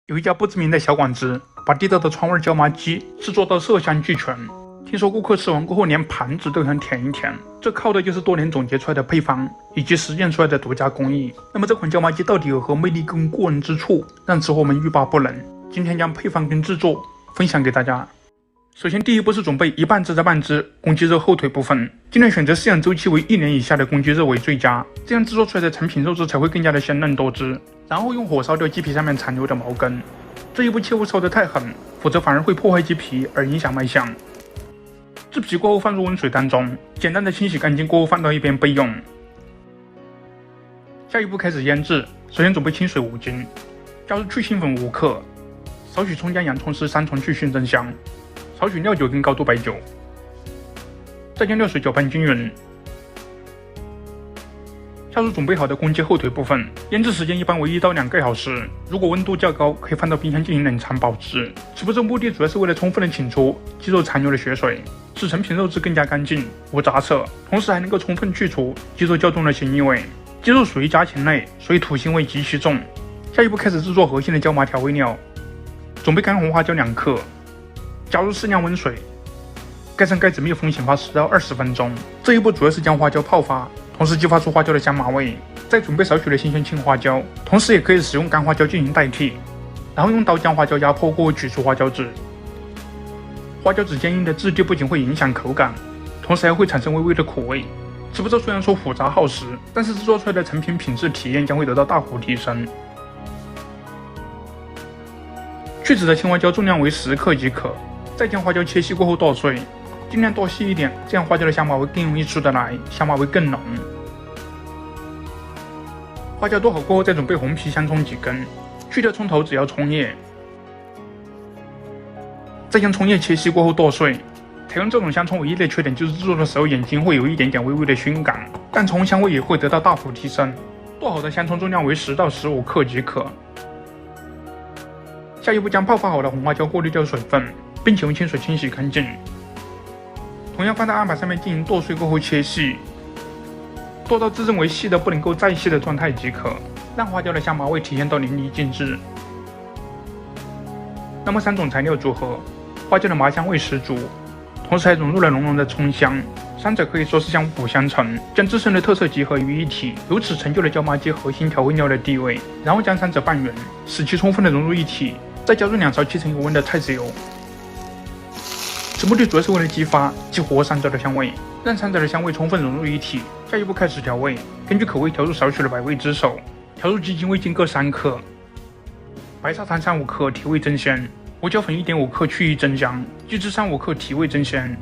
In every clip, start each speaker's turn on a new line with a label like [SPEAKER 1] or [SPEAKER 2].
[SPEAKER 1] 有一家不知名的小馆子，把地道的川味椒麻鸡制作到色香俱全。听说顾客吃完过后连盘子都想舔一舔，这靠的就是多年总结出来的配方以及实践出来的独家工艺。那么这款椒麻鸡到底有何魅力跟过人之处，让吃货们欲罢不能？今天将配方跟制作分享给大家。首先第一步是准备一半只在半只公鸡肉后腿部分，尽量选择饲养周期为1年以下的公鸡肉为最佳，这样制作出来的成品肉质才会更加的鲜嫩多汁。然后用火烧掉鸡皮上面残留的毛根，这一步切勿烧得太狠，否则反而会破坏鸡皮而影响卖相。制皮过后放入温水当中，简单的清洗干净过后放到一边备用。下一步开始腌制，首先准备清水5斤，加入去腥粉5克，少许葱姜洋葱丝3重去熏增香，少许料酒跟高度白酒，再将料水搅拌均匀。下入准备好的公鸡后腿部分，腌制时间一般为1到2个小时。如果温度较高，可以放到冰箱进行冷藏保质。此步骤目的主要是为了充分的清除鸡肉残留的血水，使成品肉质更加干净无杂色，同时还能够充分去除鸡肉较重的腥腻味。鸡肉属于家禽类，所以土腥味极其重。下一步开始制作核心的椒麻调味料，准备干红花椒2克，加入适量温水，盖上盖子密封醒发10到20分钟。这一步主要是将花椒泡发，同时激发出花椒的香麻味。再准备少许的新鲜青花椒，同时也可以使用干花椒进行代替。然后用刀将花椒压破过后取出花椒籽。花椒籽坚硬的质地不仅会影响口感，同时还会产生微微的苦味。此步骤虽然说复杂耗时，但是制作出来的成品品质体验将会得到大幅提升。去籽的青花椒重量为10克即可，再将花椒切细过后剁碎，尽量剁细一点，这样花椒的香麻味更容易出得来，香麻味更浓。花椒剁好过后，再准备红皮香葱几根，去掉葱头，只要葱叶。再将葱叶切细过后剁碎。采用这种香葱唯一的缺点就是制作的时候眼睛会有一点点微微的熏感，但葱香味也会得到大幅提升。剁好的香葱重量为10到15克即可。下一步将泡发好的红花椒过滤掉水分，并且用清水清洗干净。同样放在案板上面进行剁碎过后切细，剁到自认为细的不能够再细的状态即可，让花椒的香麻味体现到淋漓尽致。那么3种材料组合，花椒的麻香味十足，同时还融入了浓浓的葱香，三者可以说是相辅相成，将自身的特色集合于一体，由此成就了椒麻鸡核心调味料的地位。然后将三者拌匀，使其充分的融入一体，再加入2勺7成油温的菜籽油。此目的主要是为了激发激活三者的香味，让三者的香味充分融入一体。下一步开始调味，根据口味调入少许的百味之首，调入鸡精味精各3克，白砂糖3-5克提味增鲜，胡椒粉1.5克去异增香，鸡汁3-5克提味增鲜。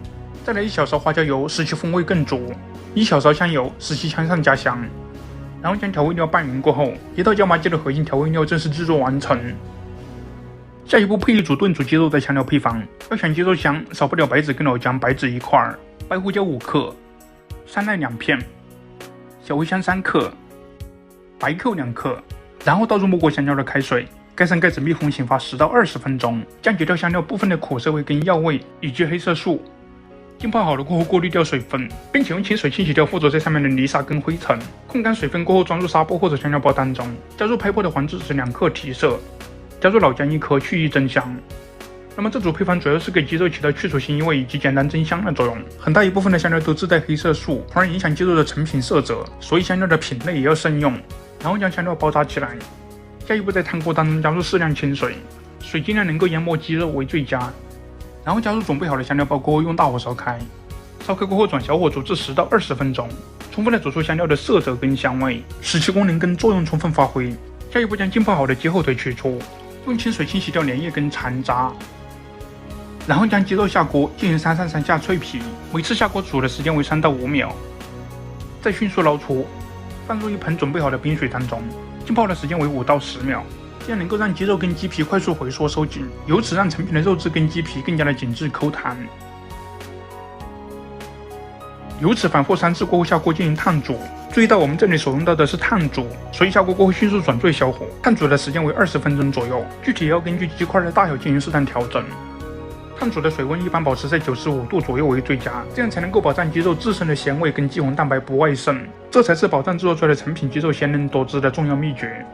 [SPEAKER 1] 再来1小勺花椒油，使其风味更足；1小勺香油，使其香上加香。然后将调味料拌匀过后，一道椒麻鸡的核心调味料正式制作完成。下一步配一组炖煮鸡肉的香料配方，要想鸡肉香，少不了白芷跟老姜，白芷1块，白胡椒5克，山奈2片，小茴香3克，白蔻2克。然后倒入没过香料的开水，盖上盖子密封醒发10到20分钟，降解掉香料部分的苦涩味跟药味以及黑色素。浸泡好了过后过滤掉水分，并且用清水清洗掉附着在上面的泥沙跟灰尘。控干水分过后装入砂钵或者香料包当中，加入拍破的黄栀子2克提色，加入老姜1颗去异增香。那么这组配方主要是给鸡肉起到去除腥味以及简单增香的作用。很大一部分的香料都自带黑色素，从而影响鸡肉的成品色泽，所以香料的品类也要慎用。然后将香料包扎起来。下一步在汤锅当中加入适量清水，水尽量能够淹没鸡肉为最佳。然后加入准备好的香料包过后，用大火烧开，烧开过后转小火煮至10到20分钟，充分的煮出香料的色泽跟香味，使其功能跟作用充分发挥。下一步将浸泡好的鸡后腿取出，用清水清洗掉粘液跟残渣，然后将鸡肉下锅进行3上3下脆皮，每次下锅煮的时间为3到5秒，再迅速捞出，放入一盆准备好的冰水当中，浸泡的时间为5到10秒。这样能够让鸡肉跟鸡皮快速回缩收紧，由此让成品的肉质跟鸡皮更加的紧致抠弹。由此反复3次过后下锅进行烫煮，注意到我们这里所用到的是烫煮，所以下锅过后迅速转最小火，烫煮的时间为20分钟左右，具体要根据鸡块的大小进行适当调整。烫煮的水温一般保持在95度左右为最佳，这样才能够保障鸡肉自身的鲜味跟肌红蛋白不外渗，这才是保障制作出来的成品鸡肉鲜嫩多汁的重要秘诀。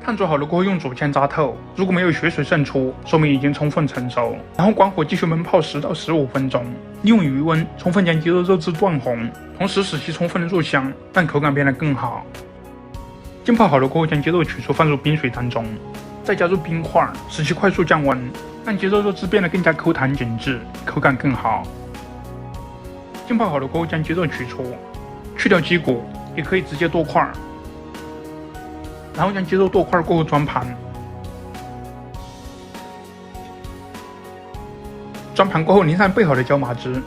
[SPEAKER 1] 汤煮好了过后，用竹签扎透，如果没有血水渗出，说明已经充分成熟。然后关火继续焖泡10到15分钟，利用余温充分将鸡肉肉质断红，同时使其充分的入香，让口感变得更好。浸泡好了过后，将鸡肉取出放入冰水当中，再加入冰块，使其快速降温，让鸡肉肉质变得更加口弹紧致，口感更好。浸泡好了过后，将鸡肉取出，去掉鸡骨，也可以直接剁块。然后将鸡肉剁块过后装盘，装盘过后淋上备好的椒麻汁。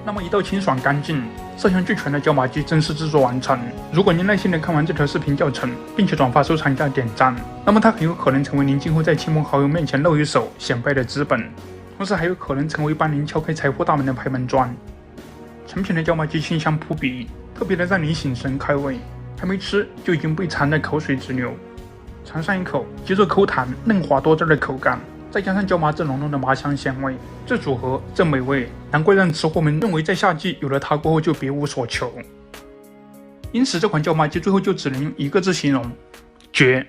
[SPEAKER 1] 那么一道清爽干净、色香俱全的椒麻鸡正式制作完成。如果您耐心的看完这条视频教程，并且转发、收藏加点赞，那么它很有可能成为您今后在亲朋好友面前露一手显摆的资本，同时还有可能成为帮您敲开财富大门的拍门砖。成品的椒麻鸡清香扑鼻，特别的让你醒神开胃，还没吃就已经被馋得口水直流。尝上一口，鸡肉口弹嫩滑多汁的口感，再加上椒麻汁浓浓的麻香鲜味，这组合真美味，难怪让吃货们认为在夏季有了它过后就别无所求。因此这款椒麻鸡最后就只能用一个字形容：绝。